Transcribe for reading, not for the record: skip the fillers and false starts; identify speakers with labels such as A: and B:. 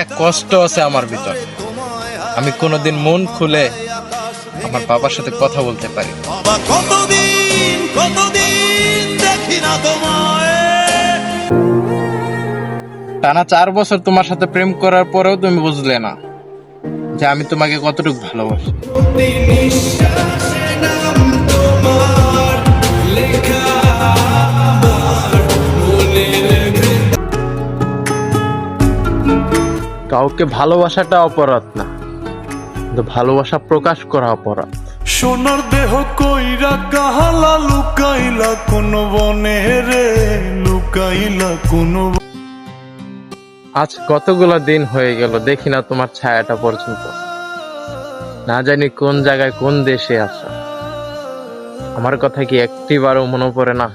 A: একটা কষ্ট আছে আমার ভিতর। আমি কোনোদিন মন খুলে আমার বাবার সাথে কথা বলতে পারি।
B: বাবা কতদিন কতদিন দেখি না তোমায়।
A: টানা 4 বছর তোমার সাথে প্রেম করার পরেও তুমি বুঝলে না যে আমি তোমাকে কতটুকু ভালোবাসি। কাউকে ভালোবাসাটা অপরাধ না, কিন্তু ভালোবাসা প্রকাশ করা অপরাধ।
B: সোনার দেহ কইরা কাহালা লুকাইলা কোন বনে রে, লুকাইলা কোন
A: আজ কতগুলো দিন হয়ে গেল দেখি না তোমার ছায়াটা পর্যন্ত। না জানি কোন জায়গায় কোন দেশে আছো। আমার কথা কি একটিবারও মনে পড়ে না?